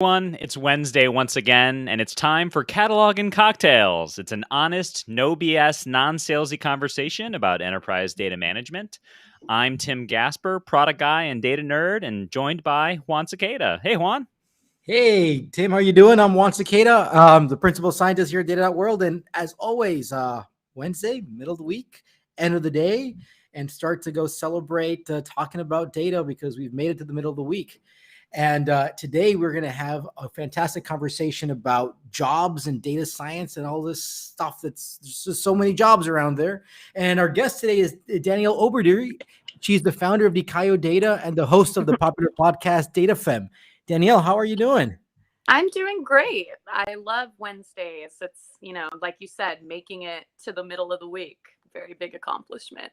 Everyone, it's Wednesday once again, and it's time for Catalog and Cocktails. It's an honest, no BS, non salesy conversation about enterprise data management. I'm Tim Gasper, product guy and data nerd, and joined by Juan Cicada. Hey, Juan. Hey, Tim, how you doing? I'm Juan Cicada, the principal scientist here at Data World, and as always, Wednesday, middle of the week, end of the day, and start to go celebrate talking about data because we've made it to the middle of the week. And today we're going to have a fantastic conversation about jobs and data science and all this stuff. There's just so many jobs around there. And our guest today is Danielle Oberdier. She's the founder of DiKayo Data and the host of the popular podcast DataFemme. Danielle, how are you doing? I'm doing great. I love Wednesdays. It's, like you said, making it to the middle of the week. Very big accomplishment.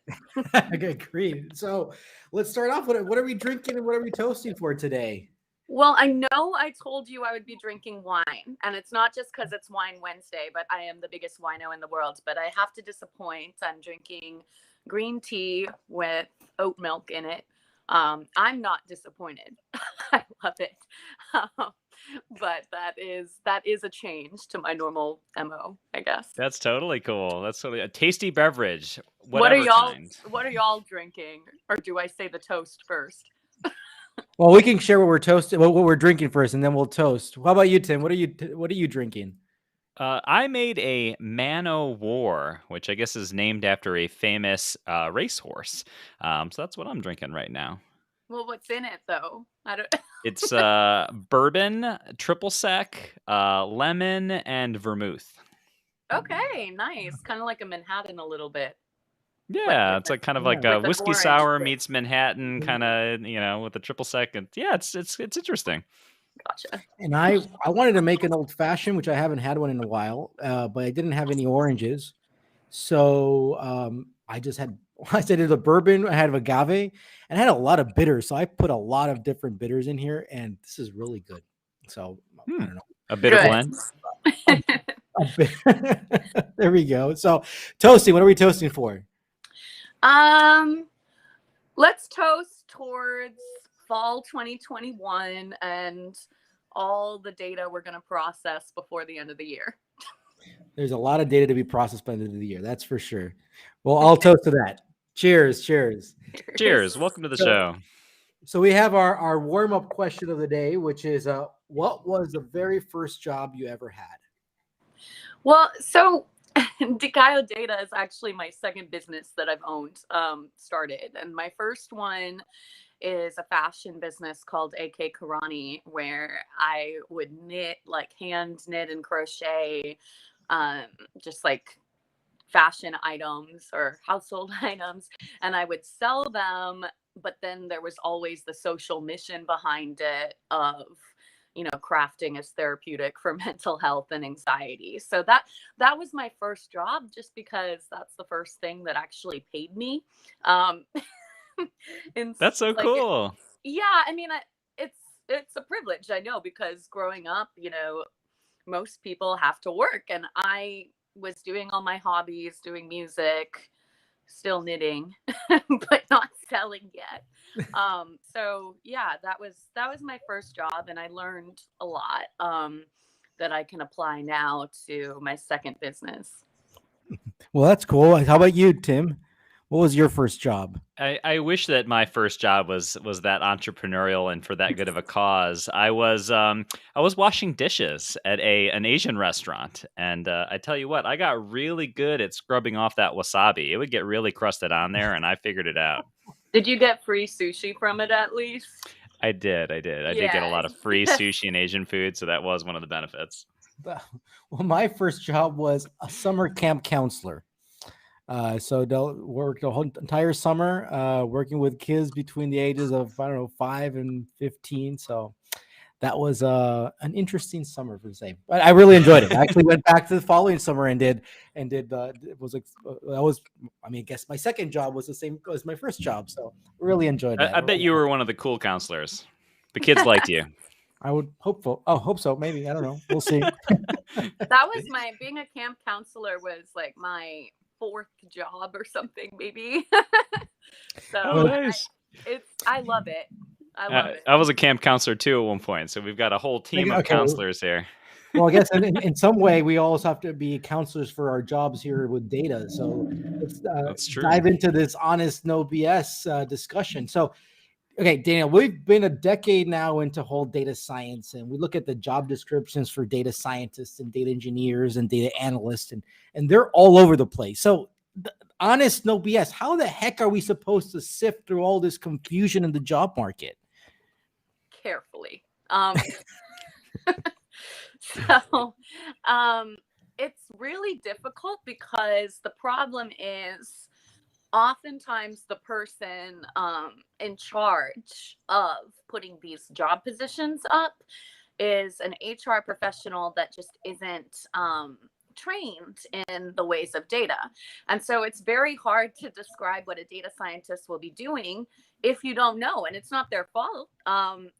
Okay, great. So let's start off with what are we drinking and what are we toasting for today? Well, I know I told you I would be drinking wine, and it's not just because it's Wine Wednesday, but I am the biggest wino in the world. But I have to disappoint. I'm drinking green tea with oat milk in it. I'm not disappointed. I love it. But that is a change to my normal MO, I guess. That's totally cool. That's totally a tasty beverage. What are y'all drinking? Or do I say the toast first? Well, we can share what we're toasting, what we're drinking first, and then we'll toast. How about you, Tim? What are you drinking? I made a Man O' War, which I guess is named after a famous racehorse. So that's what I'm drinking right now. Well, what's in it though? I don't. It's bourbon, triple sec, lemon, and vermouth. Okay, nice. Kind of like a Manhattan a little bit. Yeah, it's like kind of like a whiskey orange sour bit. meets Manhattan, kind of with the triple sec. And yeah, it's interesting. Gotcha. And I wanted to make an old fashioned, which I haven't had one in a while, but I didn't have any oranges, so I did a bourbon. I had agave, and I had a lot of bitters, so I put a lot of different bitters in here, and this is really good. So I don't know, a bitter blend. There we go. So toasting. What are we toasting for? Let's toast towards fall 2021 and all the data we're going to process before the end of the year. There's a lot of data to be processed by the end of the year. That's for sure. Well, I'll toast to that. Cheers. Cheers. Cheers. Welcome to the show. So we have our warm-up question of the day, which is, what was the very first job you ever had? Well, so DiKayo Data is actually my second business that I've owned, started. And my first one is a fashion business called AK Karani, where I would hand knit and crochet, just like fashion items or household items. And I would sell them, but then there was always the social mission behind it of, crafting is therapeutic for mental health and anxiety. So that was my first job, just because that's the first thing that actually paid me. That's so cool. I mean, it's a privilege, I know, because growing up, most people have to work, and I was doing all my hobbies, doing music, still knitting, but not selling yet. So yeah, that was my first job, and I learned a lot that I can apply now to my second business. Well, that's cool. How about you, Tim? What was your first job? I wish that my first job was that entrepreneurial and for that good of a cause. I was washing dishes at an Asian restaurant, and I tell you what, I got really good at scrubbing off that wasabi. It would get really crusted on there, and I figured it out. Did you get free sushi from it at least? I did. I did get a lot of free sushi and Asian food, so that was one of the benefits. Well, my first job was a summer camp counselor. So they'll work the whole entire summer, working with kids between the ages of 5 and 15. So that was an interesting summer, for the same. But I really enjoyed it. I actually went back to the following summer and did. It was like I guess my second job was the same as my first job. So really enjoyed it. I bet you were one of the cool counselors. The kids liked you. I would hope so. Maybe, I don't know. We'll see. That was being a camp counselor was like my fourth job or something, maybe. So nice. I love it. I love it. I was a camp counselor too at one point, so we've got a whole team of counselors here. Well, I guess in some way we also have to be counselors for our jobs here with data. So let's That's true. dive into this honest, no BS discussion. So, okay, Daniel, we've been a decade now into whole data science, and we look at the job descriptions for data scientists and data engineers and data analysts, and they're all over the place. So, honest, no BS, how the heck are we supposed to sift through all this confusion in the job market? Carefully. So it's really difficult because the problem is oftentimes the person in charge of putting these job positions up is an HR professional that just isn't trained in the ways of data. And so it's very hard to describe what a data scientist will be doing if you don't know. And it's not their fault.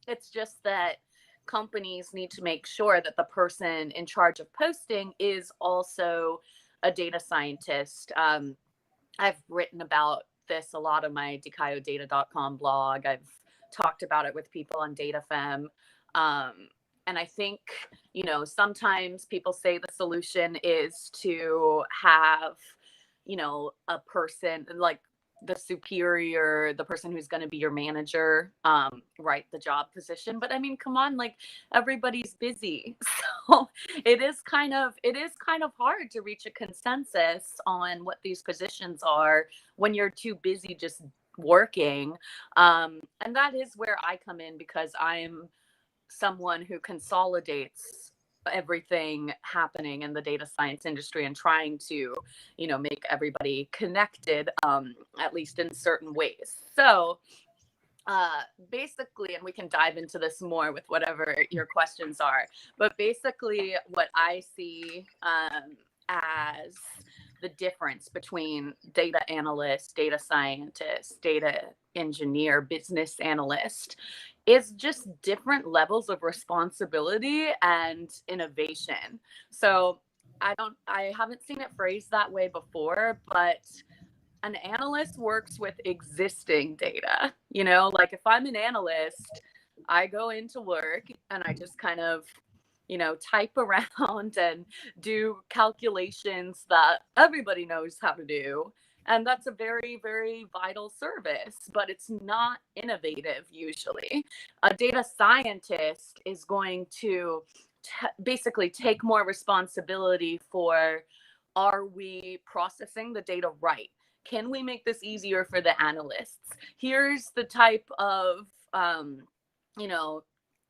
It's just that companies need to make sure that the person in charge of posting is also a data scientist. I've written about this a lot on my DiKayoData.com blog. I've talked about it with people on DataFemme. And I think, sometimes people say the solution is to have, a person like the superior, the person who's going to be your manager, write the job position. But I mean, come on, like everybody's busy. So it is kind of hard to reach a consensus on what these positions are when you're too busy just working. And that is where I come in, because I'm someone who consolidates everything happening in the data science industry and trying to, make everybody connected, at least in certain ways. So basically, and we can dive into this more with whatever your questions are, but basically what I see as the difference between data analyst, data scientist, data engineer, business analyst is just different levels of responsibility and innovation. So I haven't seen it phrased that way before, but an analyst works with existing data. Like if I'm an analyst, I go into work and I just kind of, type around and do calculations that everybody knows how to do. And that's a very, very vital service, but it's not innovative usually. A data scientist is going to basically take more responsibility for, are we processing the data right? Can we make this easier for the analysts? Here's the type of,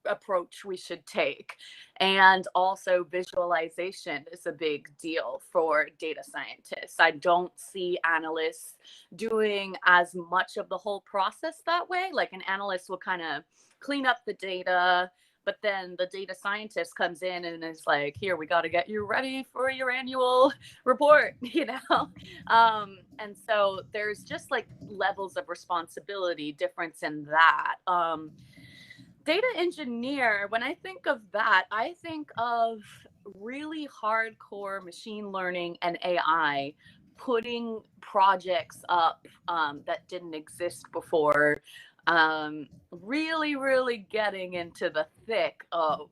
approach we should take. And also visualization is a big deal for data scientists. I don't see analysts doing as much of the whole process that way. Like an analyst will kind of clean up the data, but then the data scientist comes in and is like, here, we got to get you ready for your annual report, and so there's just like levels of responsibility difference in that. Data engineer, when I think of that, I think of really hardcore machine learning and AI putting projects up that didn't exist before, really, really getting into the thick of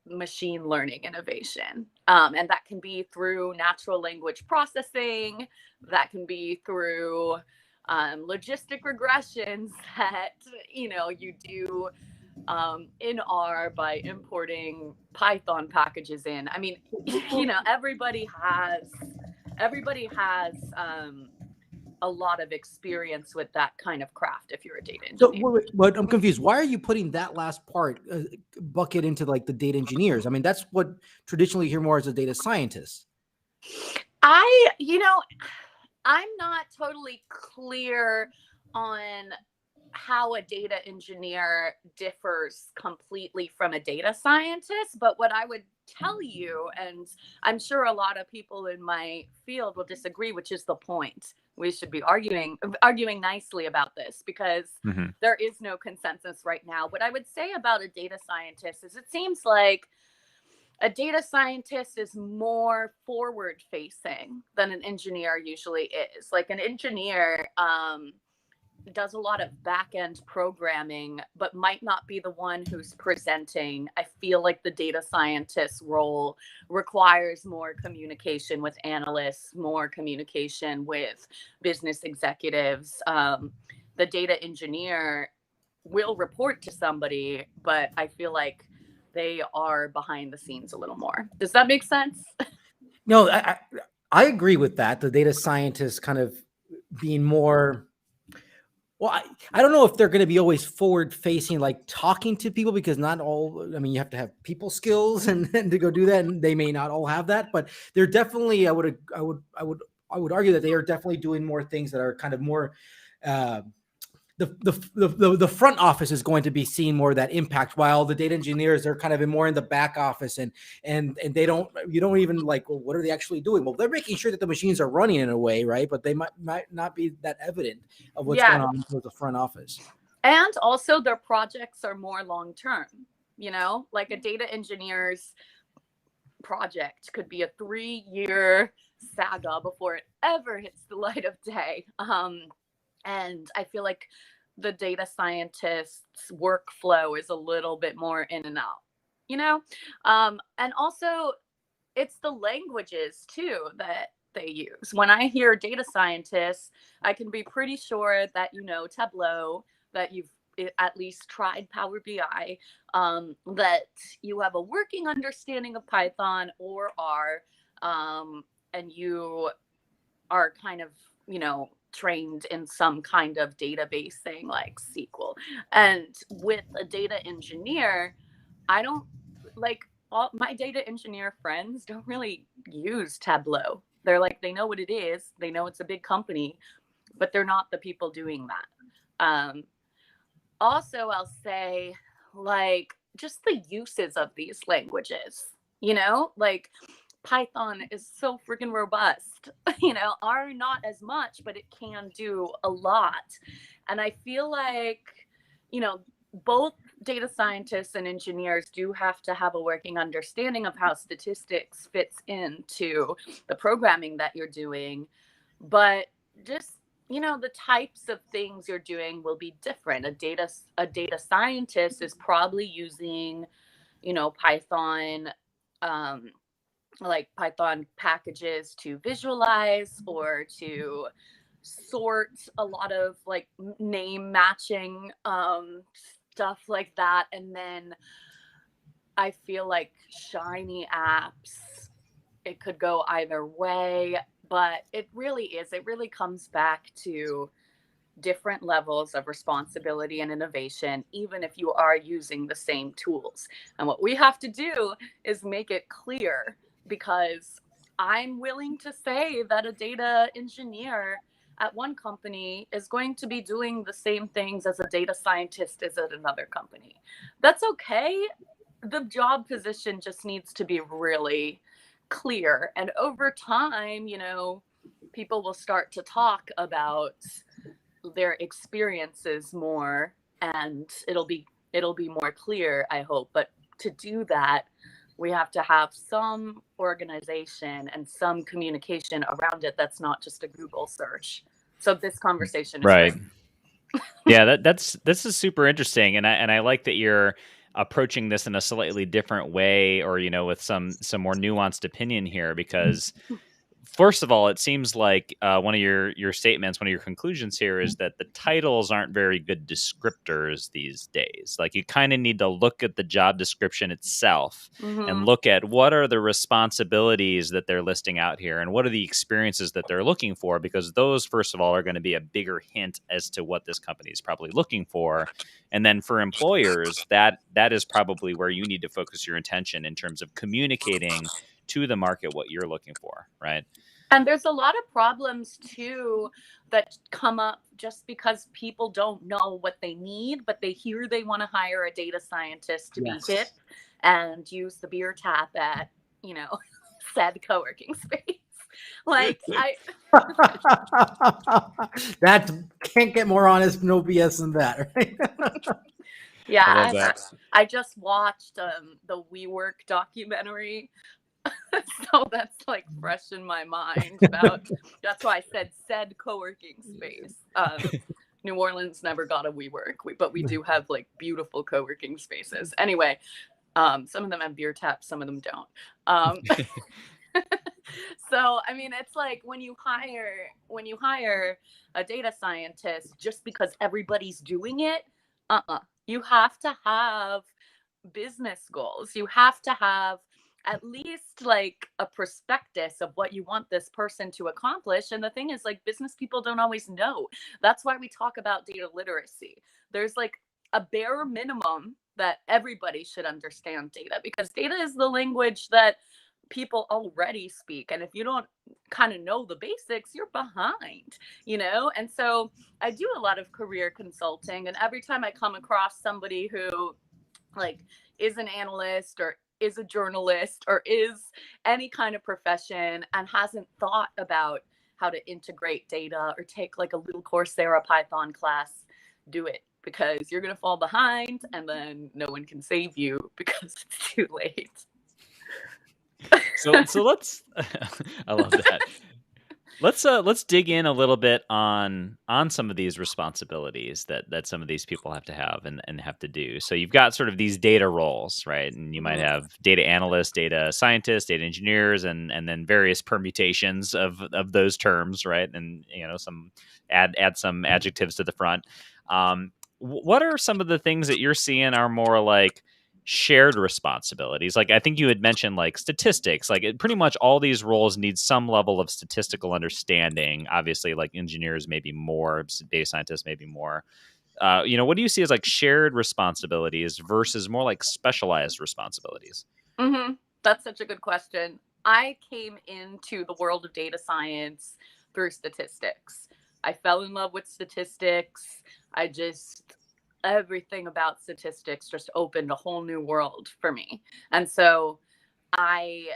machine learning innovation. And that can be through natural language processing, that can be through logistic regressions that you do in R by importing Python packages in. I mean, everybody has a lot of experience with that kind of craft if you're a data engineer. But I'm confused. Why are you putting that last part bucket into like the data engineers? I mean, that's what traditionally hear more as a data scientist. I'm not totally clear on how a data engineer differs completely from a data scientist, but what I would tell you, and I'm sure a lot of people in my field will disagree, which is the point. We should be arguing nicely about this, because there is no consensus right now. What I would say about a data scientist is it seems like a data scientist is more forward facing than an engineer usually is. Like an engineer does a lot of back-end programming, but might not be the one who's presenting. I feel like the data scientist role requires more communication with analysts, more communication with business executives. The data engineer will report to somebody, but I feel like they are behind the scenes a little more. Does that make sense? No, I agree with that. The data scientists kind of being more, well, I don't know if they're going to be always forward facing, like talking to people, because not all, I mean, you have to have people skills and to go do that. And they may not all have that, but they're definitely, I would argue that they are definitely doing more things that are kind of more, the front office is going to be seeing more of that impact, while the data engineers are kind of more in the back office, and they don't, you don't even like, well, what are they actually doing? Well, they're making sure that the machines are running in a way, right? But they might not be that evident of what's going on with the front office. And also their projects are more long-term, you know, like a data engineer's project could be a 3-year saga before it ever hits the light of day. And I feel like the data scientist's workflow is a little bit more in and out, you know? And also, it's the languages too that they use. When I hear data scientists, I can be pretty sure that you know Tableau, that you've at least tried Power BI, that you have a working understanding of Python or R, and you are kind of, you know, trained in some kind of database thing like SQL. And with a data engineer, I don't, like, all my data engineer friends don't really use Tableau. They're like, they know what it is, they know it's a big company, but they're not the people doing that. Also, I'll say, like, just the uses of these languages, you know, like Python is so freaking robust, you know, R not as much, but it can do a lot. And I feel like, you know, both data scientists and engineers do have to have a working understanding of how statistics fits into the programming that you're doing. But just, you know, the types of things you're doing will be different. A data scientist is probably using, you know, Python, like Python packages to visualize or to sort a lot of like name matching stuff like that. And then I feel like Shiny apps, it could go either way, but it really comes back to different levels of responsibility and innovation, even if you are using the same tools. And what we have to do is make it clear, because I'm willing to say that a data engineer at one company is going to be doing the same things as a data scientist is at another company. That's okay. The job position just needs to be really clear. And over time, you know, people will start to talk about their experiences more, and it'll be more clear, I hope. But to do that, we have to have some organization and some communication around it that's not just a Google search. So this conversation is right. great. Yeah, this is super interesting, and I like that you're approaching this in a slightly different way, or you know, with some more nuanced opinion here, because first of all, it seems like one of your statements, one of your conclusions here is that the titles aren't very good descriptors these days. Like, you kind of need to look at the job description itself and look at what are the responsibilities that they're listing out here and what are the experiences that they're looking for, because those, first of all, are going to be a bigger hint as to what this company is probably looking for. And then for employers, that is probably where you need to focus your attention in terms of communicating to the market what you're looking for, right? And there's a lot of problems too that come up just because people don't know what they need, but they hear they want to hire a data scientist to be hip and use the beer tap at, you know, said co-working space. Like, that can't get more honest, no BS than that, right? Yeah, I just watched the WeWork documentary. So that's like fresh in my mind about, that's why I said co-working space. New Orleans never got a WeWork, but we do have like beautiful co-working spaces. Anyway, some of them have beer taps, some of them don't. So, I mean, it's like when you hire a data scientist just because everybody's doing it, you have to have business goals. You have to have at least like a prospectus of what you want this person to accomplish. And the thing is, like, business people don't always know. That's why we talk about data literacy. There's like a bare minimum that everybody should understand data, because data is the language that people already speak. And if you don't kind of know the basics, you're behind, you know? And so I do a lot of career consulting. And every time I come across somebody who like is an analyst or is a journalist or is any kind of profession and hasn't thought about how to integrate data or take like a little Coursera Python class, do it, because you're going to fall behind and then no one can save you because it's too late. So let's I love that. Let's dig in a little bit on some of these responsibilities that some of these people have to have and have to do. So you've got sort of these data roles, right? And you might have data analysts, data scientists, data engineers, and then various permutations of those terms, right? And some add some adjectives to the front. What are some of the things that you're seeing are more like shared responsibilities? Like I think you had mentioned like statistics, like pretty much all these roles need some level of statistical understanding. Obviously, like engineers maybe more, data scientists maybe more. What do you see as like shared responsibilities versus more like specialized responsibilities? That's such a good question. I came into the world of data science through statistics. I fell in love with statistics. Everything about statistics just opened a whole new world for me. And so I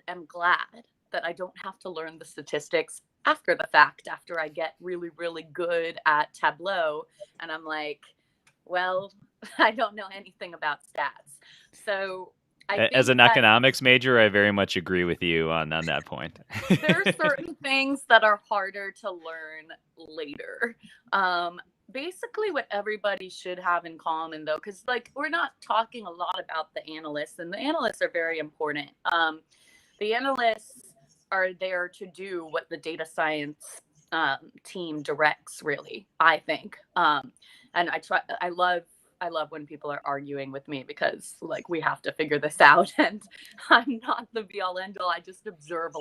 am glad that I don't have to learn the statistics after the fact, after I get really, really good at Tableau. And I'm like, well, I don't know anything about stats. So as an economics major, I very much agree with you on that point. There are certain things that are harder to learn later. Basically what everybody should have in common, though, because like we're not talking a lot about the analysts, and the analysts are very important. The analysts are there to do what the data science team directs, really, I think. And I love when people are arguing with me, because like we have to figure this out, and I'm not the be all end all. I just observe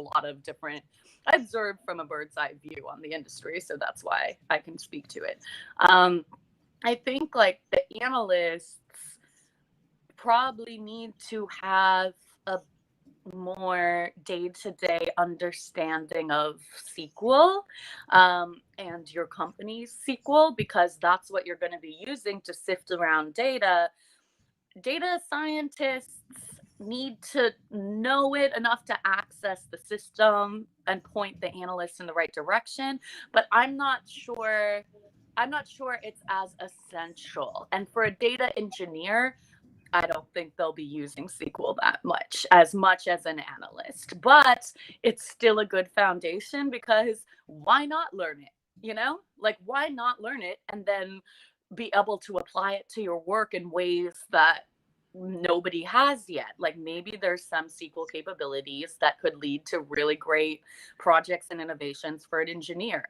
I observe from a bird's eye view on the industry. So that's why I can speak to it. I think like the analysts probably need to have a more day-to-day understanding of SQL and your company's SQL, because that's what you're going to be using to sift around data. Data scientists need to know it enough to access the system and point the analyst in the right direction, but I'm not sure it's as essential. And for a data engineer, I don't think they'll be using SQL as much as an analyst, but it's still a good foundation, because why not learn it? Like why not learn it and then be able to apply it to your work in ways that nobody has yet? Like maybe there's some SQL capabilities that could lead to really great projects and innovations for an engineer.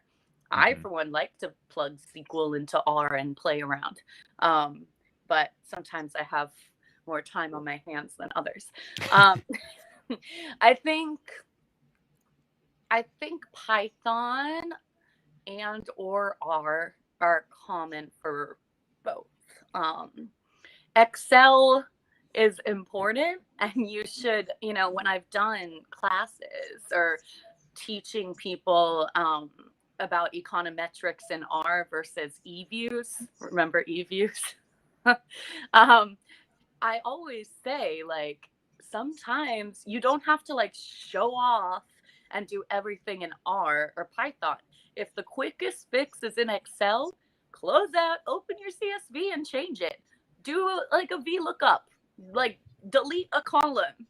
I, for one, like to plug SQL into R and play around. But sometimes I have more time on my hands than others. I think Python and or R are common for both. Excel is important, and you should, when I've done classes or teaching people about econometrics in R versus eViews, remember eViews? I always say, like, sometimes you don't have to like show off and do everything in R or Python. If the quickest fix is in Excel, close out, open your CSV and change it. Do like a VLOOKUP, like delete a column.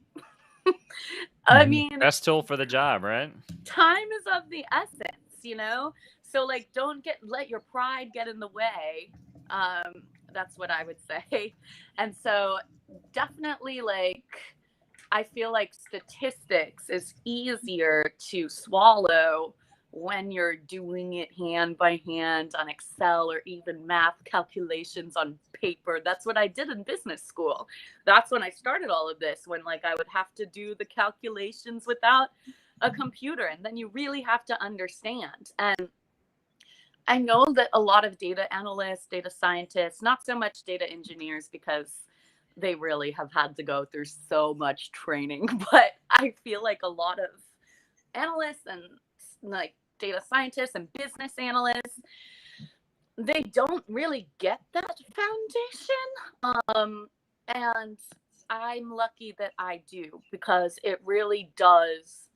I mean, best tool for the job, right? Time is of the essence, So like, don't let your pride get in the way. That's what I would say. And so definitely, like, I feel like statistics is easier to swallow when you're doing it hand by hand on Excel, or even math calculations on paper. That's what I did in business school. That's when I started all of this, when like I would have to do the calculations without a computer. And then you really have to understand. And I know that a lot of data analysts, data scientists, not so much data engineers, because they really have had to go through so much training, but I feel like a lot of analysts and like data scientists and business analysts, they don't really get that foundation. And I'm lucky that I do, because it really does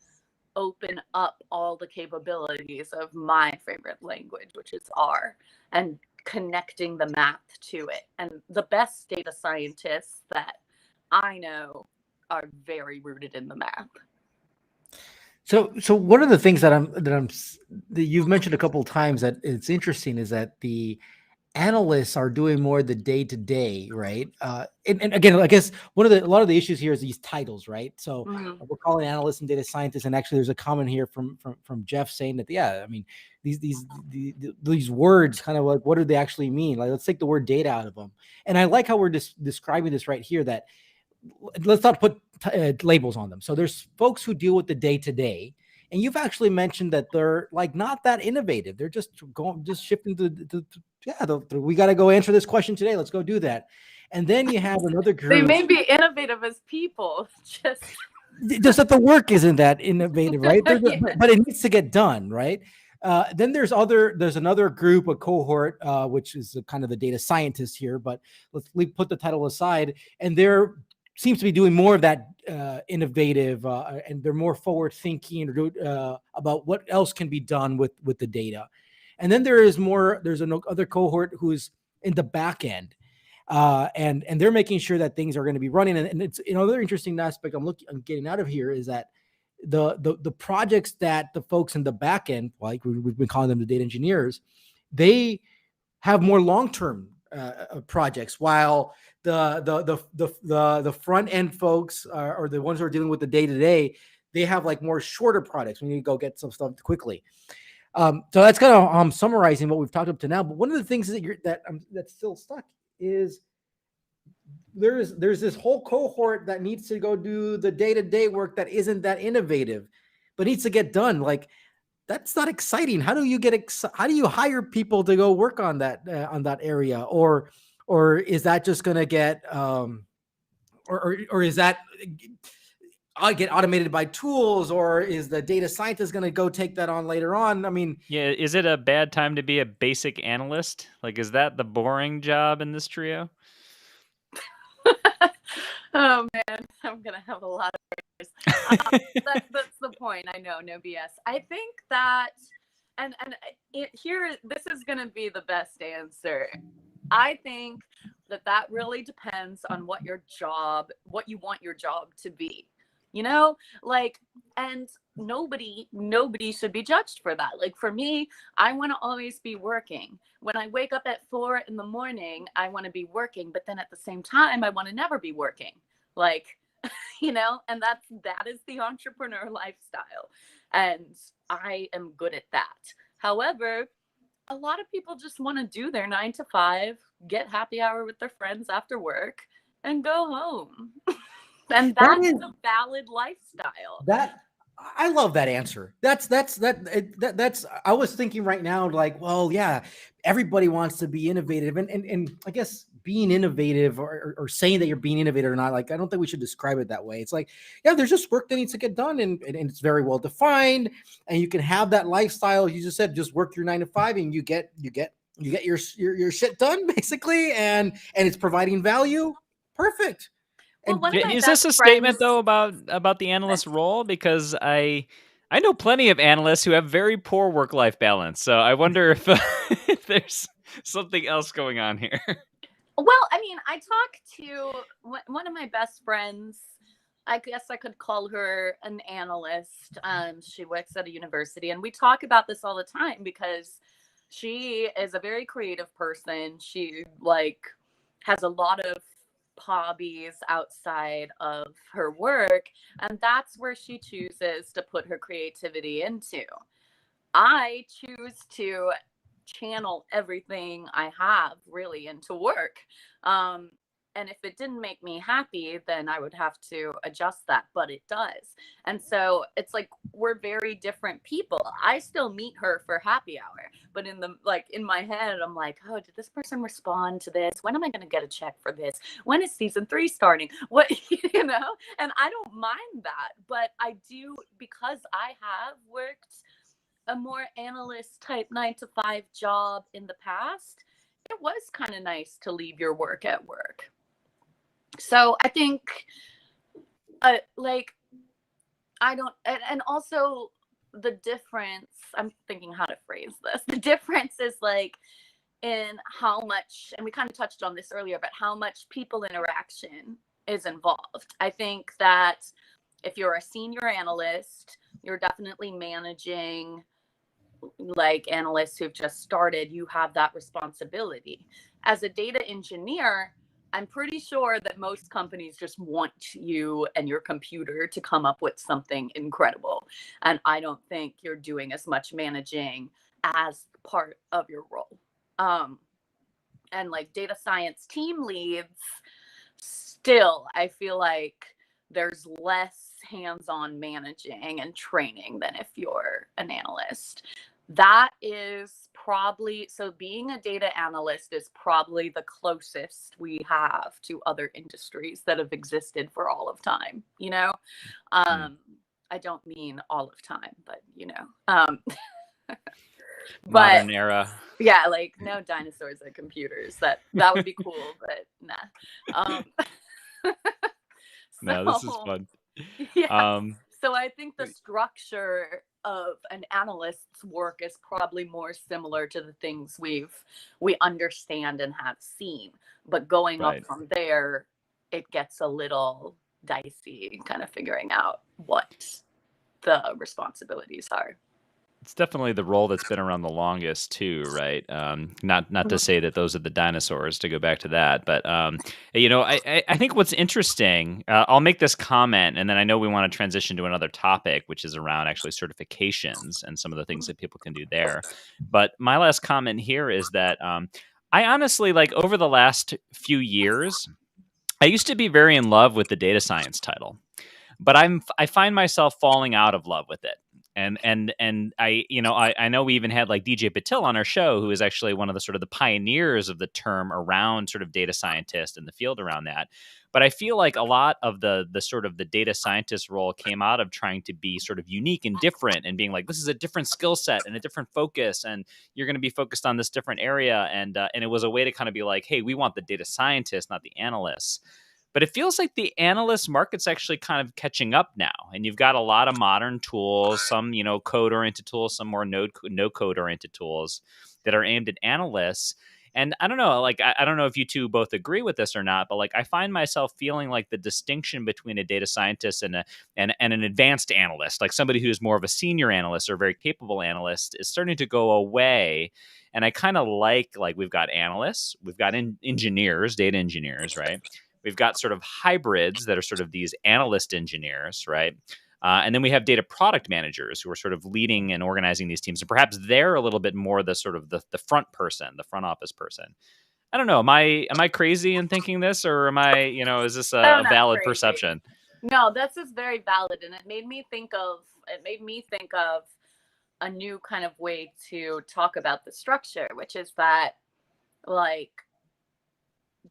open up all the capabilities of my favorite language, which is R, and connecting the math to it. And the best data scientists that I know are very rooted in the math. So one of the things that that you've mentioned a couple of times that it's interesting is that the analysts are doing more the day to day, right? And again, I guess a lot of the issues here is these titles, right? So we're calling analysts and data scientists, and actually, there's a comment here from Jeff saying that, yeah, I mean, these words kind of like, what do they actually mean? Like, let's take the word data out of them. And I like how we're describing this right here, that let's not put labels on them. So there's folks who deal with the day to day. And you've actually mentioned that they're like not that innovative. They're just shifting we got to go answer this question today. Let's go do that. And then you have another group. They may be innovative as people, just that the work isn't that innovative, right? But it needs to get done, right? Then there's another group, a cohort, which is kind of the data scientists here. But let's put the title aside, and they're seems to be doing more of that innovative, and they're more forward thinking about what else can be done with the data. And then there's another cohort who's in the back end, and they're making sure that things are going to be running. And it's another interesting aspect I'm getting out of here is that the projects that the folks in the back end, like we've been calling them the data engineers, they have more long-term projects, while the front end folks or the ones who are dealing with the day to day, they have like more shorter projects. We need to go get some stuff quickly. So that's kind of summarizing what we've talked up to now. But one of the things that's still stuck is there's this whole cohort that needs to go do the day to day work that isn't that innovative, but needs to get done. Like, that's not exciting. How do you how do you hire people to go work on that area, or is that just going to get or is that get automated by tools, or is the data scientist going to go take that on later on? I mean, yeah, is it a bad time to be a basic analyst? Like, is that the boring job in this trio? Oh man, I'm gonna have a lot of that's the point. I know, no BS. I think that, and here, this is gonna be the best answer. I think that really depends on what you want your job to be. Like, and nobody should be judged for that. Like, for me, I want to always be working. When I wake up at 4 a.m, I want to be working, but then at the same time, I want to never be working. Like, and that is the entrepreneur lifestyle. And I am good at that. However, a lot of people just want to do their 9 to 5, get happy hour with their friends after work, and go home. And that's a valid lifestyle. I love that answer. That's I was thinking right now, like, well, yeah, everybody wants to be innovative, and I guess being innovative or saying that you're being innovative or not, like, I don't think we should describe it that way. It's like, yeah, there's just work that needs to get done, and it's very well defined, and you can have that lifestyle. You just said, just work your 9 to 5, and you get your shit done, basically, and it's providing value. Perfect. Well, is this a statement though about the analyst role? Because I know plenty of analysts who have very poor work-life balance. So I wonder if there's something else going on here. Well, I mean, I talked to one of my best friends. I guess I could call her an analyst. She works at a university, and we talk about this all the time because she is a very creative person. She like has a lot of hobbies outside of her work, and that's where she chooses to put her creativity into. I choose to channel everything I have really into work. Um, and if it didn't make me happy, then I would have to adjust that, but it does. And so it's like we're very different people. I still meet her for happy hour, but in my head, I'm like, oh, did this person respond to this? When am I going to get a check for this? When is season 3 starting? What, And I don't mind that, but I do, because I have worked a more analyst type 9 to 5 job in the past. It was kind of nice to leave your work at work. So I think like I don't, and also the difference, I'm thinking how to phrase this. The difference is like in how much, and we kind of touched on this earlier, but how much people interaction is involved. I think that if you're a senior analyst, you're definitely managing like analysts who've just started. You have that responsibility. As a data engineer, I'm pretty sure that most companies just want you and your computer to come up with something incredible. And I don't think you're doing as much managing as part of your role. And like data science team leads, still, I feel like there's less hands-on managing and training than if you're an analyst. That is probably, so being a data analyst is probably the closest we have to other industries that have existed for all of time, I don't mean all of time, but but Modern era. yeah, like no dinosaurs or computers. That would be cool, but nah. No, this is So fun. yeah. So I think the structure of an analyst's work is probably more similar to the things we understand and have seen. But going up Right. from there, it gets a little dicey, kind of figuring out what the responsibilities are. It's definitely the role that's been around the longest too, right? Not to say that those are the dinosaurs, to go back to that, but I think what's interesting. I'll make this comment, and then I know we want to transition to another topic, which is around actually certifications and some of the things that people can do there. But my last comment here is that I honestly, like, over the last few years, I used to be very in love with the data science title, but I find myself falling out of love with it. And I know we even had like DJ Patil on our show, who is actually one of the sort of the pioneers of the term around sort of data scientist and the field around that. But I feel like a lot of the sort of the data scientist role came out of trying to be sort of unique and different, and being like, this is a different skill set and a different focus, and you're going to be focused on this different area. And it was a way to kind of be like, hey, we want the data scientists, not the analysts. But it feels like the analyst market's actually kind of catching up now. And you've got a lot of modern tools, some, code-oriented tools, some more no-code-oriented tools that are aimed at analysts. And I don't know, like, I don't know if you two both agree with this or not, but like, I find myself feeling like the distinction between a data scientist and an advanced analyst, like somebody who's more of a senior analyst or a very capable analyst, is starting to go away. And I kind of like we've got analysts, we've got engineers, data engineers, right? We've got sort of hybrids that are sort of these analyst engineers, right? And then we have data product managers who are sort of leading and organizing these teams. And perhaps they're a little bit more the sort of the front person, the front office person. I don't know. Am I crazy in thinking this, or am I, is this a valid perception? No, this is very valid. And it made me think of a new kind of way to talk about the structure, which is that like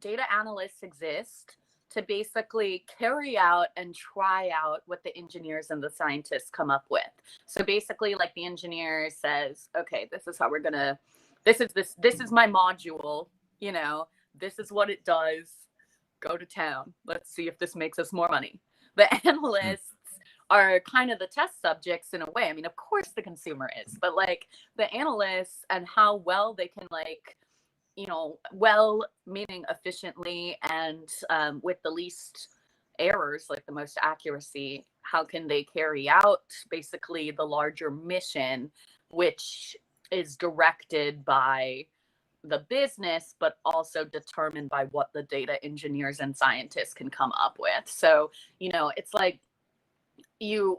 data analysts exist to basically carry out and try out what the engineers and the scientists come up with. So basically, like, the engineer says, okay, this is how we're gonna, this is my module, this is what it does, go to town, let's see if this makes us more money. The analysts are kind of the test subjects in a way. I mean, of course the consumer is, but like the analysts and how well they can, like, well, meaning efficiently and with the least errors, like the most accuracy, how can they carry out basically the larger mission, which is directed by the business, but also determined by what the data engineers and scientists can come up with. So, it's like you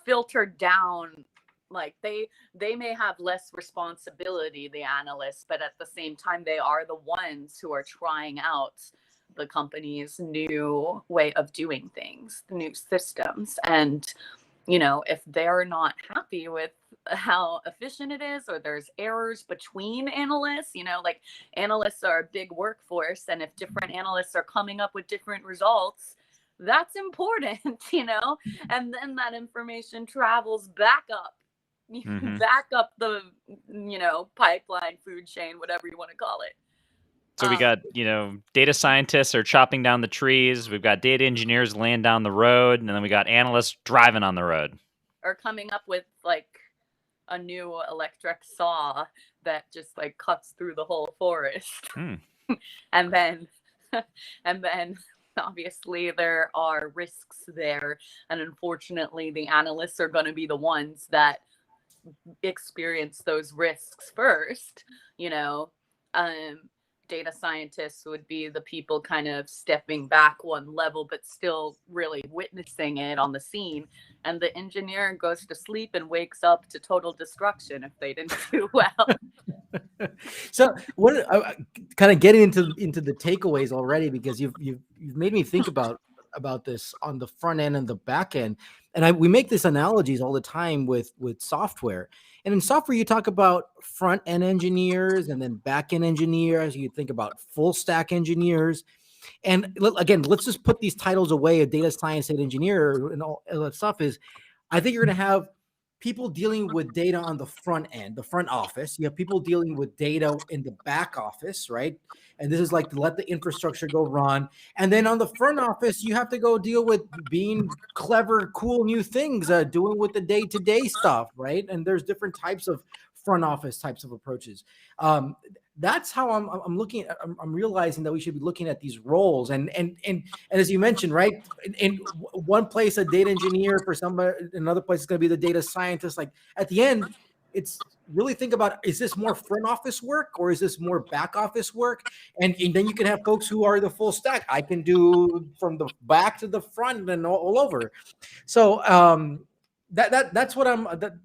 filter down, like they may have less responsibility, the analysts, but at the same time they are the ones who are trying out the company's new way of doing things, the new systems. And if they're not happy with how efficient it is, or there's errors between analysts, like analysts are a big workforce, and if different analysts are coming up with different results, that's important, and then that information travels back up, back up the, pipeline, food chain, whatever you want to call it. So we got, data scientists are chopping down the trees. We've got data engineers laying down the road, and then we got analysts driving on the road. Or coming up with like a new electric saw that just like cuts through the whole forest. and then obviously there are risks there, and unfortunately the analysts are going to be the ones that experience those risks first. Data scientists would be the people kind of stepping back one level, but still really witnessing it on the scene. And the engineer goes to sleep and wakes up to total destruction if they didn't do well. So what kind of getting into the takeaways already, because you've made me think about this on the front end and the back end. And we make these analogies all the time with software. And in software, you talk about front end engineers and then back end engineers. You think about full stack engineers. And again, let's just put these titles away, a data science, data engineer, and all that stuff. I think you're going to have people dealing with data on the front end, the front office. You have people dealing with data in the back office, right? And this is like to let the infrastructure go run. And then on the front office, you have to go deal with being clever, cool new things, doing with the day-to-day stuff, right? And there's different types of front office types of approaches. That's how I'm looking at, I'm realizing that we should be looking at these roles. And as you mentioned, right, in one place, a data engineer, for somebody, another place is going to be the data scientist. Like at the end, it's really think about, is this more front office work or is this more back office work? And then you can have folks who are the full stack. I can do from the back to the front and all over. So that's what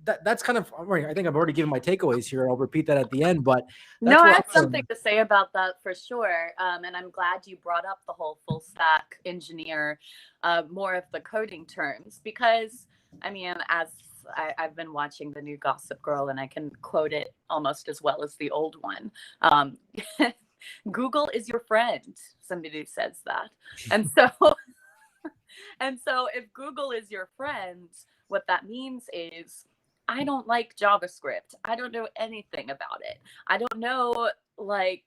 that's kind of, I think I've already given my takeaways here. I'll repeat that at the end, but no, I have something to say about that for sure. And I'm glad you brought up the whole full stack engineer, more of the coding terms, because I mean, as I've been watching the new Gossip Girl, and I can quote it almost as well as the old one. Google is your friend. Somebody says that. And so if Google is your friend, what that means is I don't like JavaScript. I don't know anything about it. I don't know like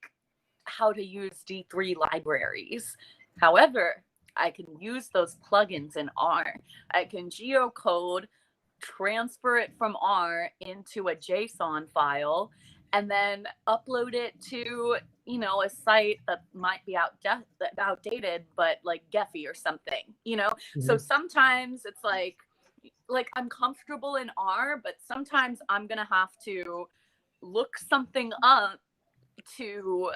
how to use D3 libraries. However, I can use those plugins in R. I can geocode, transfer it from R into a JSON file, and then upload it to, a site that might be outdated, but like Gephi or something, Mm-hmm. So sometimes it's like I'm comfortable in R, but sometimes I'm going to have to look something up to,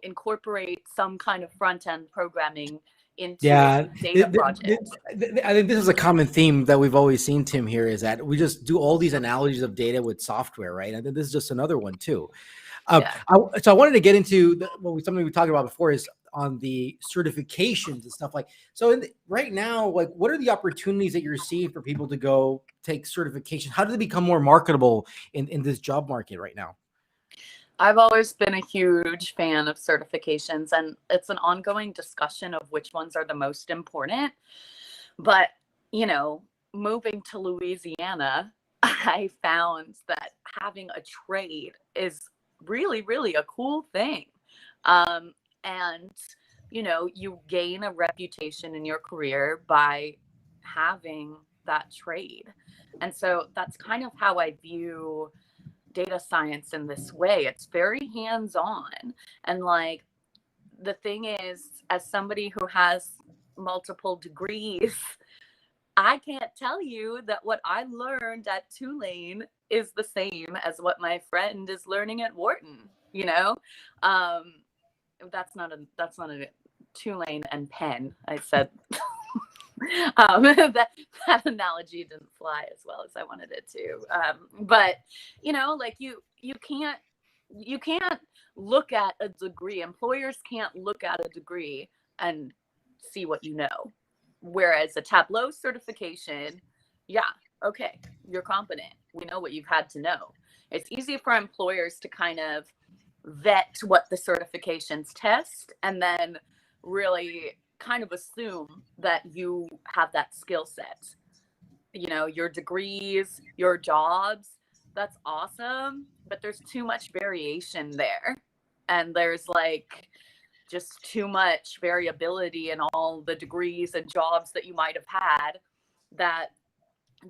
incorporate some kind of front-end programming into data project. I think this is a common theme that we've always seen, Tim, here, is that we just do all these analogies of data with software, right? I think this is just another one too. So I wanted to get into something we talked about before, is on the certifications and stuff like. So right now, like, what are the opportunities that you're seeing for people to go take certification? How do they become more marketable in this job market right now? I've always been a huge fan of certifications, and it's an ongoing discussion of which ones are the most important. But, moving to Louisiana, I found that having a trade is really, really a cool thing. And, you gain a reputation in your career by having that trade. And so that's kind of how I view data science in this way. It's very hands-on. And like, the thing is, as somebody who has multiple degrees, I can't tell you that what I learned at Tulane is the same as what my friend is learning at Wharton, you know? That's not a Tulane and Penn. I said that analogy didn't fly as well as I wanted it to. But like you can't look at a degree. Employers can't look at a degree and see what you know. Whereas a Tableau certification, yeah, okay, you're competent. We know what you've had to know. It's easy for employers to kind of vet what the certifications test and then really kind of assume that you have that skill set. Your degrees, your jobs, that's awesome, but there's too much variation there. And there's like just too much variability in all the degrees and jobs that you might have had,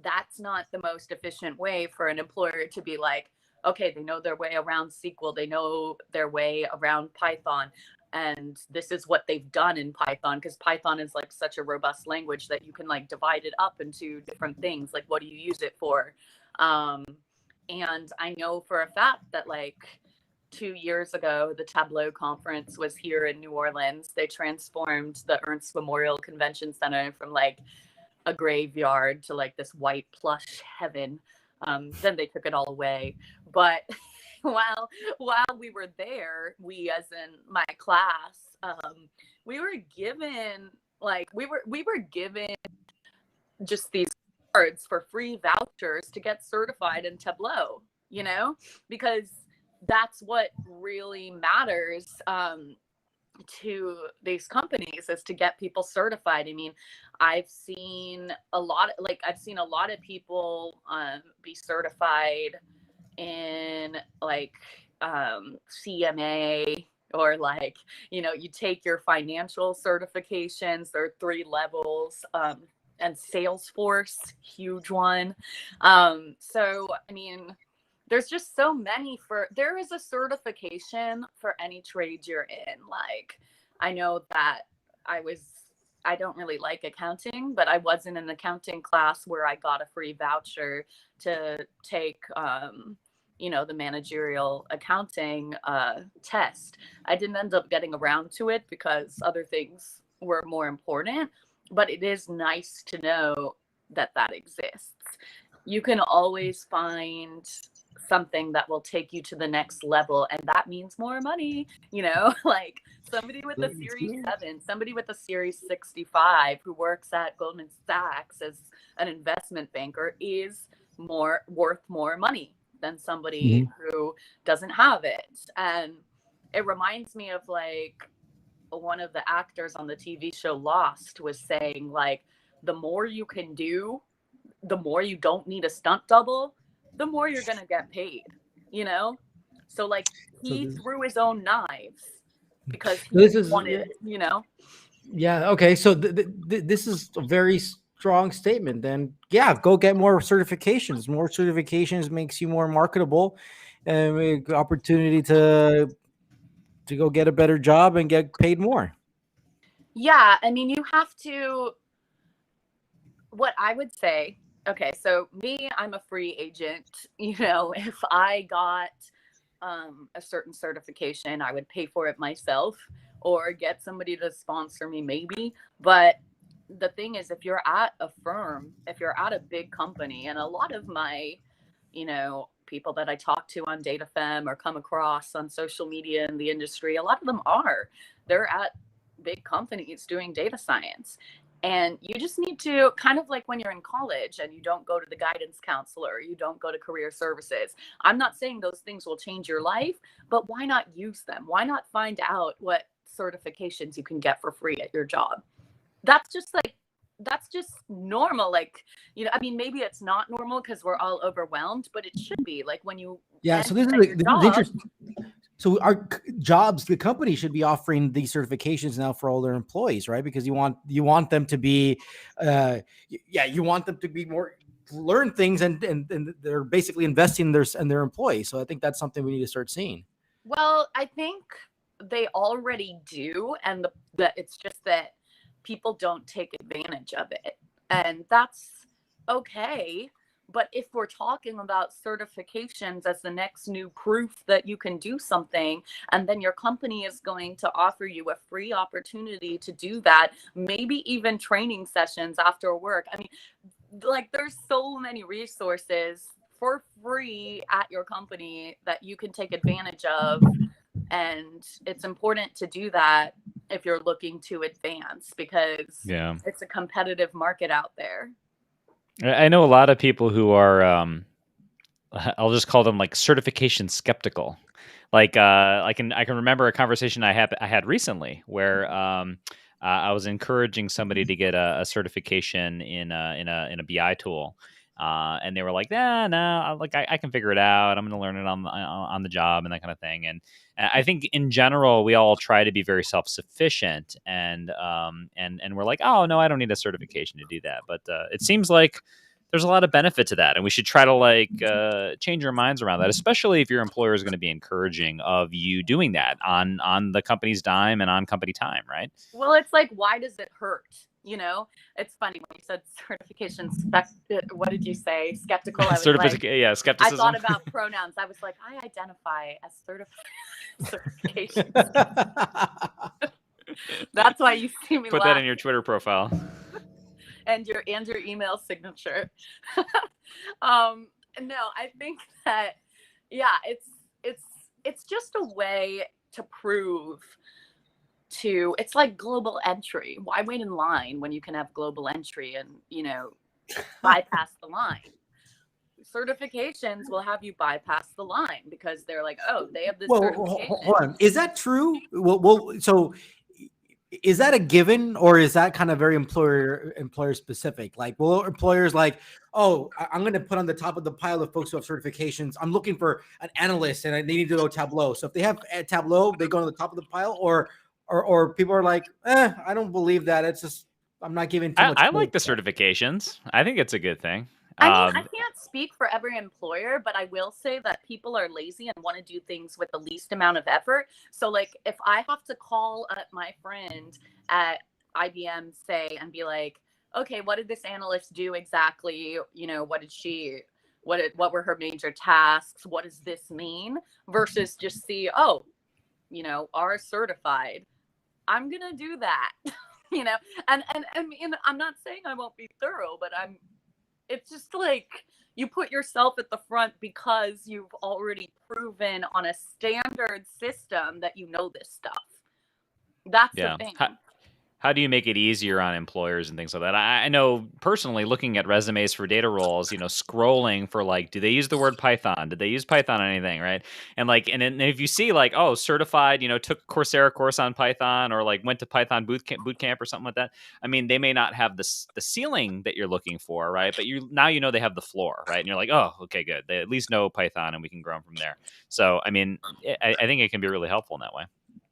that's not the most efficient way for an employer to be like, okay, they know their way around SQL, they know their way around Python, and this is what they've done in Python, because Python is like such a robust language that you can like divide it up into different things. Like, what do you use it for? And I know for a fact that like 2 years ago, the Tableau conference was here in New Orleans. They transformed the Ernst Memorial Convention Center from like a graveyard to like this white plush heaven. Then they took it all away. But while we were there, we, as in my class, we were given just these cards for free vouchers to get certified in Tableau, because that's what really matters to these companies, is to get people certified. I mean, I've seen a lot of people be certified in like CMA, or like, you take your financial certifications. There are 3 levels, and Salesforce, huge one. So, I mean, there's just so many. There is a certification for any trade you're in. Like, I know that I don't really like accounting, but I was in an accounting class where I got a free voucher to take, the managerial accounting test. I didn't end up getting around to it because other things were more important, but it is nice to know that exists. You can always find something that will take you to the next level, and that means more money. Like somebody with a Series 7, somebody with a Series 65 who works at Goldman Sachs as an investment banker is worth more money than somebody who doesn't have it. And it reminds me of like one of the actors on the TV show Lost was saying, like, the more you can do, the more you don't need a stunt double, the more you're going to get paid, So like he threw his own knives because he wanted, Yeah. Okay. So this is a very strong statement. Then, yeah, go get more certifications. More certifications makes you more marketable, and opportunity to go get a better job and get paid more. Yeah. I mean, you have to, what I would say, okay, so me, I'm a free agent. If I got a certain certification, I would pay for it myself or get somebody to sponsor me maybe. But the thing is, if you're at a firm, if you're at a big company, and a lot of my, people that I talk to on DataFemme or come across on social media in the industry, a lot of them they're at big companies doing data science. And you just need to, kind of like when you're in college and you don't go to the guidance counselor, you don't go to career services. I'm not saying those things will change your life, but why not use them? Why not find out what certifications you can get for free at your job? That's just normal. Like, I mean, maybe it's not normal because we're all overwhelmed, but it should be like when you. Yeah. So this is interesting. So our jobs, the company should be offering these certifications now for all their employees, right? Because you want them to be, you want them to be more, learn things, and they're basically investing in their employees. So I think that's something we need to start seeing. Well, I think they already do, and it's just that people don't take advantage of it. And that's okay. But if we're talking about certifications as the next new proof that you can do something, and then your company is going to offer you a free opportunity to do that, maybe even training sessions after work. I mean, like, there's so many resources for free at your company that you can take advantage of. And it's important to do that if you're looking to advance, because it's a competitive market out there. I know a lot of people who are, I'll just call them like certification skeptical. Like, I can remember a conversation I had recently where I was encouraging somebody to get a certification in a BI tool, and they were like, no, like I can figure it out. I'm going to learn it on the job and that kind of thing. And I think in general we all try to be very self-sufficient, and we're like, oh no, I don't need a certification to do that. But it seems like there's a lot of benefit to that, and we should try to like change our minds around that, especially if your employer is going to be encouraging of you doing that on the company's dime and on company time, right? Well, it's like, why does it hurt? You know, it's funny when you said certification. What did you say? Skeptical. I was yeah, skepticism. I thought about pronouns. I was like, I identify as certification. That's why you see me put laugh. that in your Twitter profile. and your email signature. No, I think that, yeah, it's just a way to prove to, it's like global entry. Why wait in line when you can have global entry and, you know, bypass the line? Certifications will have you bypass the line because they're like, oh, they have this certification. Hold on. Is that true? Well, so is that a given, or is that kind of very employer specific? Like, well, employers like, oh, I'm going to put on the top of the pile of folks who have certifications, I'm looking for an analyst and they need to go Tableau. So if they have a Tableau, they go to the top of the pile, or people are like, I don't believe that. It's just, I'm not giving too much. I like the certifications. I think it's a good thing. I mean, I can't speak for every employer, but I will say that people are lazy and want to do things with the least amount of effort. So, like, if I have to call up my friend at IBM, say, and be like, okay, what did this analyst do exactly? You know, what were her major tasks? What does this mean? Versus just see, oh, you know, are certified. I'm going to do that, you know, and I'm not saying I won't be thorough, but it's just like, you put yourself at the front because you've already proven on a standard system that you know this stuff. That's the thing. How do you make it easier on employers and things like that? I know personally, looking at resumes for data roles, you know, scrolling for like, do they use the word Python? Did they use Python on anything, right? And like, and if you see like, oh, certified, you know, took a Coursera course on Python, or like went to Python boot camp or something like that. I mean, they may not have the ceiling that you're looking for, right? But now you know they have the floor, right? And you're like, oh, okay, good. They at least know Python, and we can grow from there. So, I mean, I think it can be really helpful in that way.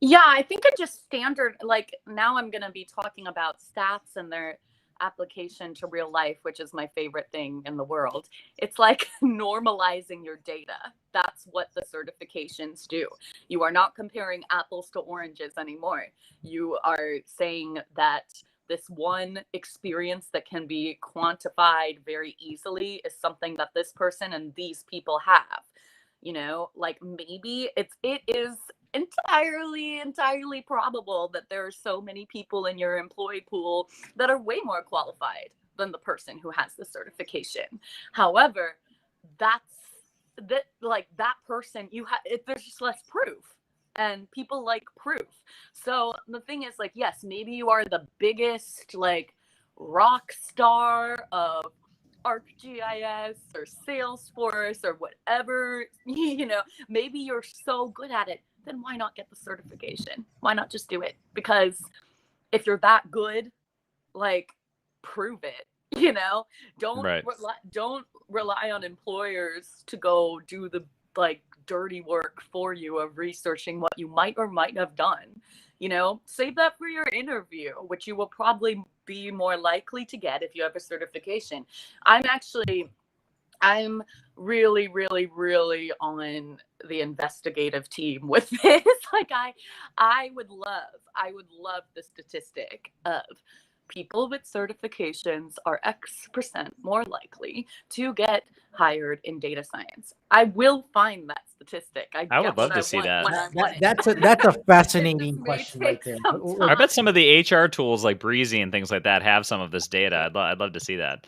Yeah, I think it just standard, like, now I'm going to be talking about stats and their application to real life, which is my favorite thing in the world. It's like normalizing your data. That's what the certifications do. You are not comparing apples to oranges anymore. You are saying that this one experience that can be quantified very easily is something that this person and these people have. You know, like, maybe it is entirely probable that there are so many people in your employee pool that are way more qualified than the person who has the certification. However, that person, there's just less proof, and people like proof. So the thing is, like, yes, maybe you are the biggest like rock star of ArcGIS or Salesforce or whatever, you know, maybe you're so good at it, then why not get the certification? Why not just do it? Because if you're that good, like, prove it, you know? Don't rely on employers to go do the like dirty work for you of researching what you might or might have done. You know, save that for your interview, which you will probably be more likely to get if you have a certification. I'm really, really, really on the investigative team with this. Like, I would love, I would love the statistic of people with certifications are X% more likely to get hired in data science. I will find that statistic. I would love to see that. That's a fascinating question right there. I bet some of the HR tools like Breezy and things like that have some of this data. I'd love to see that.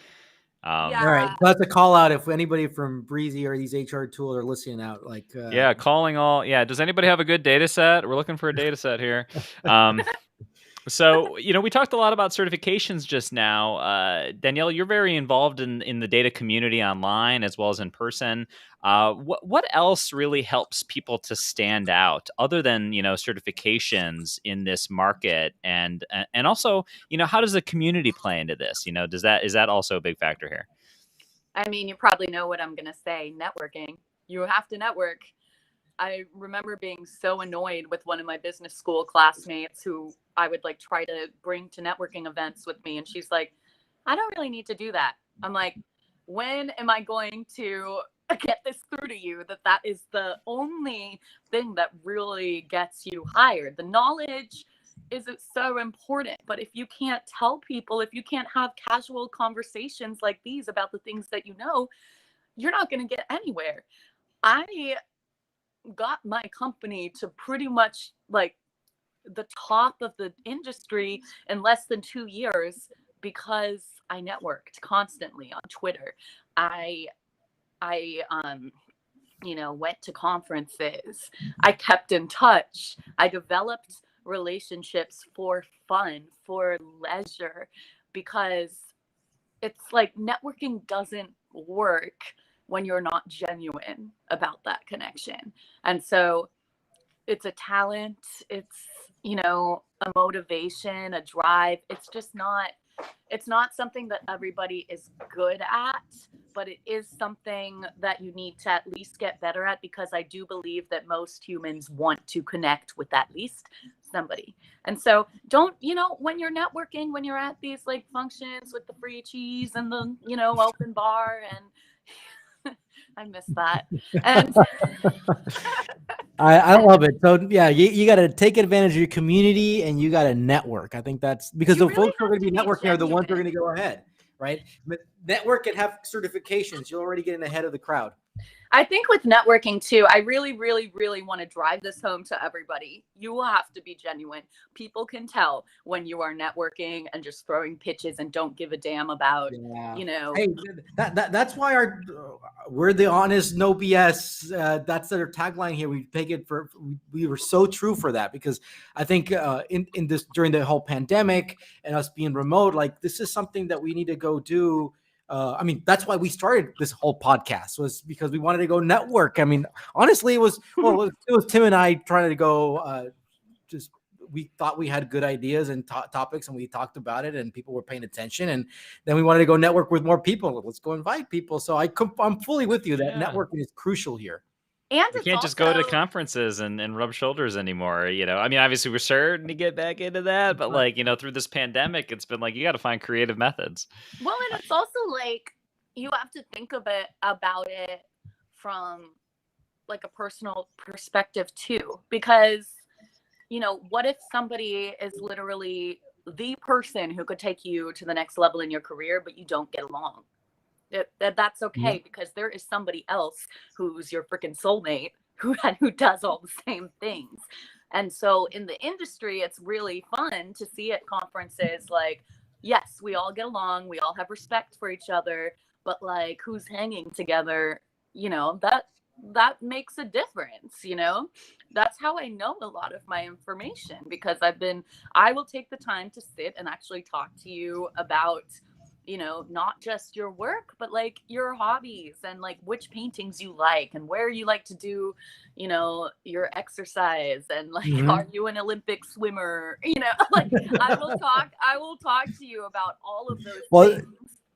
All right, that's a call out if anybody from Breezy or these HR tools are listening out. Like, calling all. Yeah, does anybody have a good data set? We're looking for a data set here. So, we talked a lot about certifications just now. Danielle, you're very involved in the data community online as well as in person. What else really helps people to stand out other than, certifications in this market? And also, how does the community play into this? Is that also a big factor here? I mean, you probably know what I'm going to say. Networking. You have to network. I remember being so annoyed with one of my business school classmates who I would like try to bring to networking events with me. And she's like, I don't really need to do that. I'm like, when am I going to get this through to you that is the only thing that really gets you hired? The knowledge is so important. But if you can't tell people, if you can't have casual conversations like these about the things that you know, you're not going to get anywhere. I got my company to pretty much like the top of the industry in less than 2 years because I networked constantly on Twitter. I went to conferences. I kept in touch. I developed relationships for fun, for leisure, because it's like networking doesn't work when you're not genuine about that connection. And so it's a talent, it's, a motivation, a drive. It's not something that everybody is good at, but it is something that you need to at least get better at, because I do believe that most humans want to connect with at least somebody. And so don't, when you're networking, when you're at these like functions with the free cheese and the, open bar, and I miss that. And I love it. So yeah, you got to take advantage of your community and you got to network. I think that's because the folks who are going to be networking are the ones who are going to go ahead, right? But network and have certifications. You're already getting ahead of the crowd. I think with networking too, I really, really, really want to drive this home to everybody. You will have to be genuine. People can tell when you are networking and just throwing pitches and don't give a damn about, Hey, that's why we're the honest, no BS. That's their tagline here. We take it we were so true for that, because I think in this, during the whole pandemic and us being remote, like this is something that we need to go do. That's why we started this whole podcast, was because we wanted to go network. I mean, honestly, it was Tim and I trying to go, we thought we had good ideas and topics, and we talked about it and people were paying attention. And then we wanted to go network with more people. Let's go invite people. So I'm fully with you that networking is crucial here. And we can't just go to conferences and rub shoulders anymore. Obviously we're starting to get back into that, but through this pandemic, it's been like, you got to find creative methods. Well, and it's also like, you have to think about it from like a personal perspective too, because, what if somebody is literally the person who could take you to the next level in your career, but you don't get along? That's okay, because there is somebody else who's your freaking soulmate who does all the same things. And so in the industry, it's really fun to see at conferences, like, yes, we all get along, we all have respect for each other, but like, who's hanging together, that makes a difference. That's how I know a lot of my information, because I will take the time to sit and actually talk to you about, not just your work, but like your hobbies and like which paintings you like and where you like to do, your exercise, and like, are you an Olympic swimmer? Like I will talk to you about all of those things.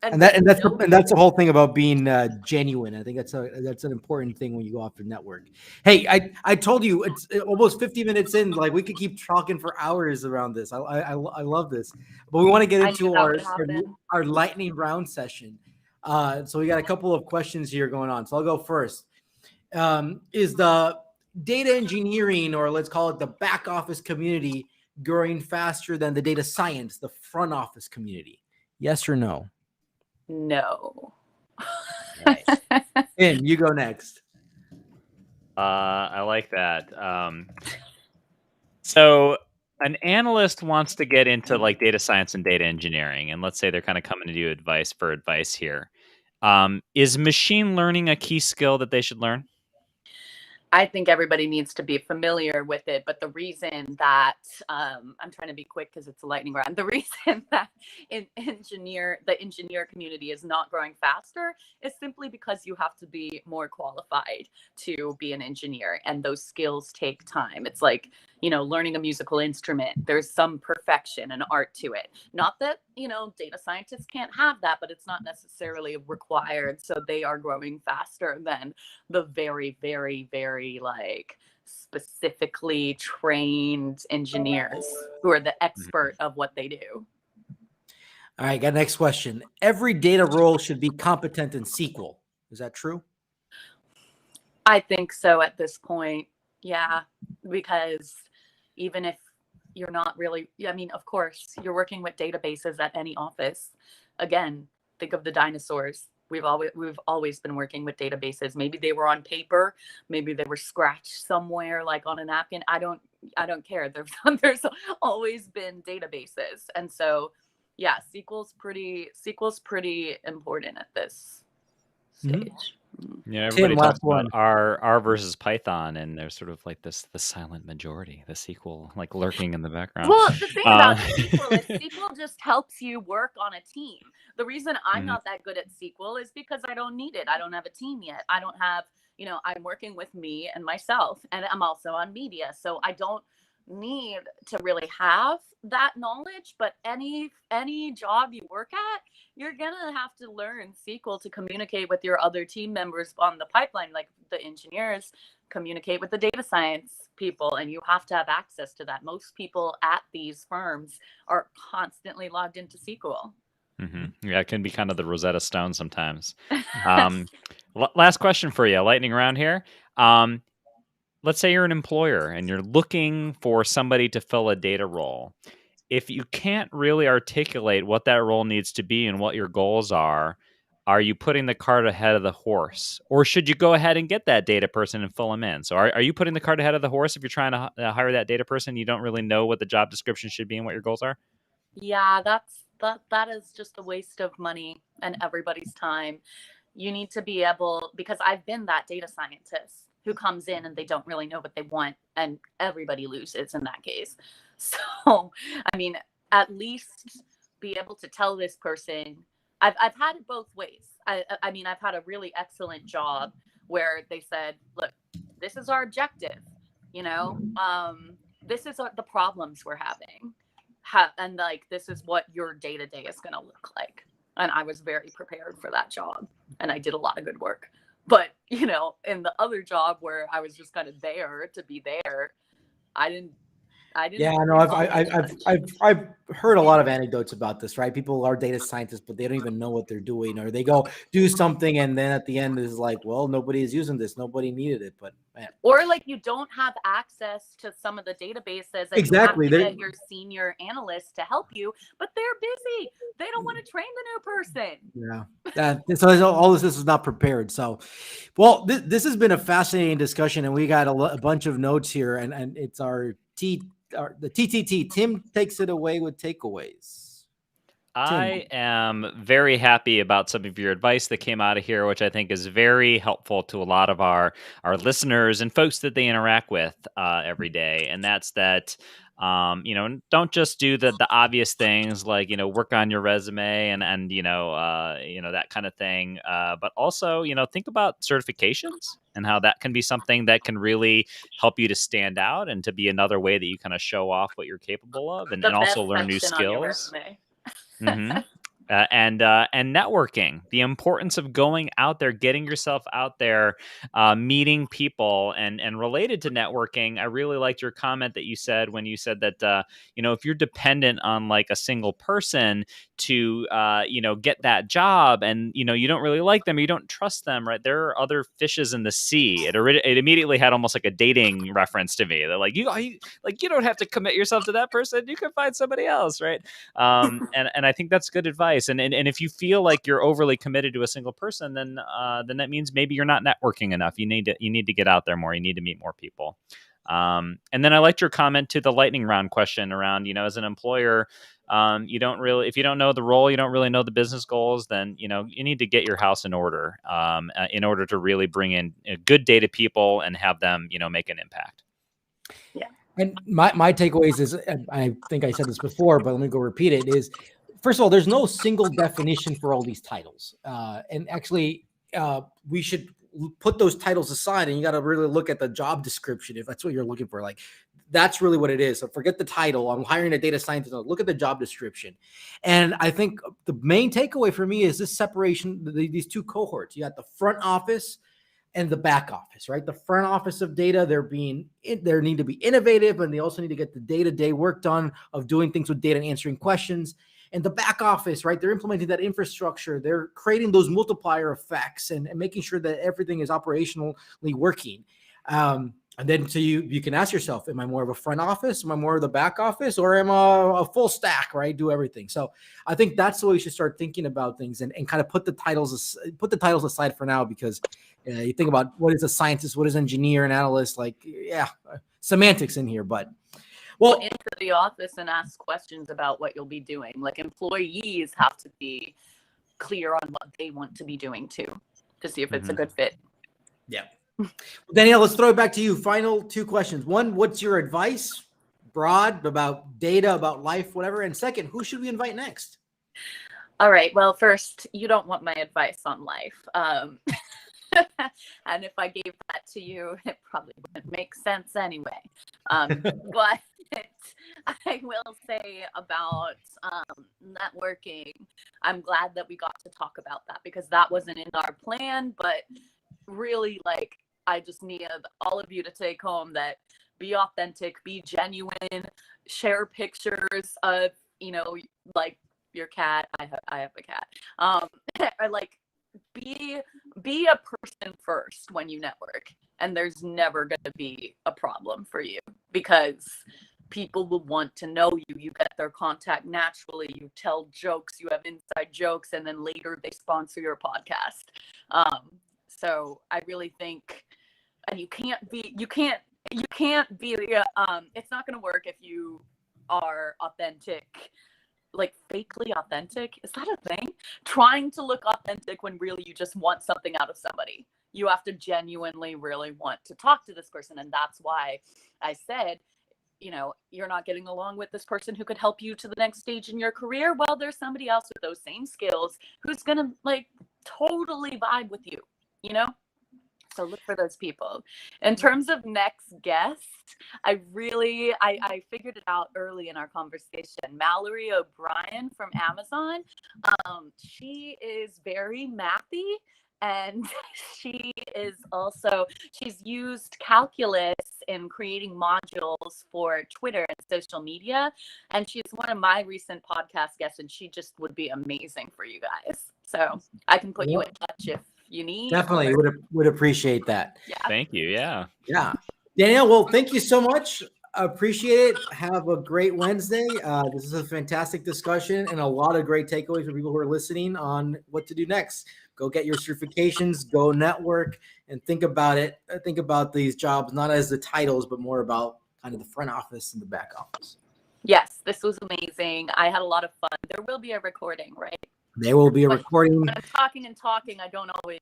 And that's the whole thing about being genuine. I think that's an important thing when you go off to network. Hey, I told you it's almost 50 minutes in. Like we could keep talking for hours around this. I love this, but we want to get into our lightning round session. So we got a couple of questions here going on. So I'll go first. Is the data engineering, or let's call it the back office community, growing faster than the data science, the front office community? Yes or no? No. Right. Tim, you go next. I like that. So an analyst wants to get into like data science and data engineering, and let's say they're kind of coming to you for advice here. Is machine learning a key skill that they should learn? I think everybody needs to be familiar with it, but the reason that I'm trying to be quick because it's a lightning round. The reason that the engineer community is not growing faster is simply because you have to be more qualified to be an engineer, and those skills take time. It's like, learning a musical instrument. There's some perfection and art to it. Not that, data scientists can't have that, but it's not necessarily required. So they are growing faster than the very, very, very like specifically trained engineers who are the expert of what they do. All right, got next question. Every data role should be competent in SQL. Is that true? I think so at this point. Yeah, because even if you're not really, of course, you're working with databases at any office. Again, think of the dinosaurs. We've always been working with databases. Maybe they were on paper, maybe they were scratched somewhere like on a napkin. I don't care. There's always been databases. And so yeah, SQL's pretty important at this stage. Yeah, everybody Tim, talks last one. about R versus Python, and there's sort of like the silent majority, the SQL like lurking in the background. Well, the thing about SQL is SQL just helps you work on a team. The reason I'm not that good at SQL is because I don't need it. I don't have a team yet. I don't have, I'm working with me and myself, and I'm also on media. So I don't need to really have that knowledge, but any job you work at, you're gonna have to learn SQL to communicate with your other team members on the pipeline, like the engineers communicate with the data science people, and you have to have access to that. Most people at these firms are constantly logged into SQL. Yeah, it can be kind of the Rosetta Stone sometimes. Last question for you, lightning round here. Let's say you're an employer and you're looking for somebody to fill a data role. If you can't really articulate what that role needs to be and what your goals are you putting the cart ahead of the horse? Or should you go ahead and get that data person and fill them in? So are you putting the cart ahead of the horse if you're trying to hire that data person, you don't really know what the job description should be and what your goals are? Yeah, that is just a waste of money and everybody's time. You need to be able, because I've been that data scientist who comes in and they don't really know what they want, and everybody loses in that case. So, at least be able to tell this person. I've had it both ways. I've had a really excellent job where they said, look, this is our objective, this is the problems we're having. And like, this is what your day-to-day is going to look like. And I was very prepared for that job, and I did a lot of good work. But, in the other job where I was just kind of there to be there, I didn't. Yeah, no, I've heard a lot of anecdotes about this, right? People are data scientists, but they don't even know what they're doing, or they go do something, and then at the end is like, well, nobody is using this, nobody needed it, but man. Or like you don't have access to some of the databases, and exactly. You have to get your senior analyst to help you, but they're busy. They don't want to train the new person. Yeah, so all this is not prepared. So, well, this has been a fascinating discussion, and we got a bunch of notes here, and it's the TTT. Tim takes it away with takeaways. I am very happy about some of your advice that came out of here, which I think is very helpful to a lot of our listeners and folks that they interact with every day. And that's that, don't just do the obvious things like, work on your resume and that kind of thing. But also, think about certifications and how that can be something that can really help you to stand out and to be another way that you kind of show off what you're capable of and also learn new skills. And networking, the importance of going out there, getting yourself out there, meeting people, and related to networking. I really liked your comment that you said when you said that, if you're dependent on like a single person, to get that job, and you don't really like them, or you don't trust them, right? There are other fishes in the sea. It immediately had almost like a dating reference to me. They're like, you don't have to commit yourself to that person. You can find somebody else, right? And I think that's good advice. And if you feel like you're overly committed to a single person, then that means maybe you're not networking enough. You need to get out there more. You need to meet more people. And then I liked your comment to the lightning round question around, as an employer, if you don't know the role, you don't really know the business goals, then, you need to get your house in order to really bring in good data people and have them, make an impact. Yeah. And my takeaways is, I think I said this before, but let me go repeat it, is, first of all, there's no single definition for all these titles. And actually, we should put those titles aside, and you got to really look at the job description if that's what you're looking for. Like, that's really what it is. So forget the title. I'm hiring a data scientist. Look at the job description. And I think the main takeaway for me is this separation, these two cohorts. You got the front office and the back office, right? The front office of data, they need to be innovative, and they also need to get the day-to-day work done of doing things with data and answering questions. And the back office, right? They're implementing that infrastructure. They're creating those multiplier effects and making sure that everything is operationally working. And then so you can ask yourself, am I more of a front office? Am I more of the back office? Or am I a full stack, right? Do everything. So I think that's the way you should start thinking about things, and kind of put the titles aside for now, because you think about what is a scientist, what is engineer and analyst, like, semantics in here, but into the office and ask questions about what you'll be doing. Like, employees have to be clear on what they want to be doing too, to see if it's a good fit. Yeah. Well, Danielle, let's throw it back to you. Final two questions. One, what's your advice, broad, about data, about life, whatever? And second, who should we invite next? All right. Well, first, you don't want my advice on life. And if I gave that to you, it probably wouldn't make sense anyway. But I will say about networking, I'm glad that we got to talk about that, because that wasn't in our plan. But really, like, I just need all of you to take home that be authentic, be genuine, share pictures of, like your cat. I have a cat. Or like, be a person first when you network, and there's never going to be a problem for you, because people will want to know you. You get their contact naturally. You tell jokes, you have inside jokes, and then later they sponsor your podcast. So I really think, and you can't be, it's not going to work if you are authentic, like fakely authentic. Is that a thing? Trying to look authentic when really you just want something out of somebody. You have to genuinely really want to talk to this person. And that's why I said, you're not getting along with this person who could help you to the next stage in your career. Well, there's somebody else with those same skills who's going to like totally vibe with you, So look for those people. In terms of next guest, I figured it out early in our conversation. Mallory O'Brien from Amazon. She is very mathy, and she's used calculus in creating modules for Twitter and social media. And she's one of my recent podcast guests, and she just would be amazing for you guys. So I can put you in touch if you need. Definitely would appreciate that. Yeah. Thank you. Yeah. Danielle, well, thank you so much. I appreciate it. Have a great Wednesday. This is a fantastic discussion and a lot of great takeaways for people who are listening on what to do next. Go get your certifications, go network, and think about it. Think about these jobs, not as the titles, but more about kind of the front office and the back office. Yes, this was amazing. I had a lot of fun. There will be a recording, right? There will be a recording. When I'm talking, I don't always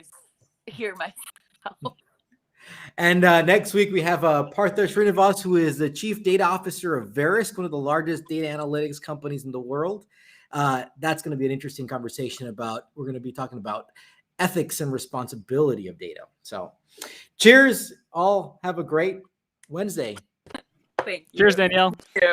hear myself. And next week, we have Partha Srinivas, who is the Chief Data Officer of Verisk, one of the largest data analytics companies in the world. That's going to be an interesting conversation we're going to be talking about ethics and responsibility of data. So cheers. All have a great Wednesday. Thank you. Cheers, Danielle. Thank you.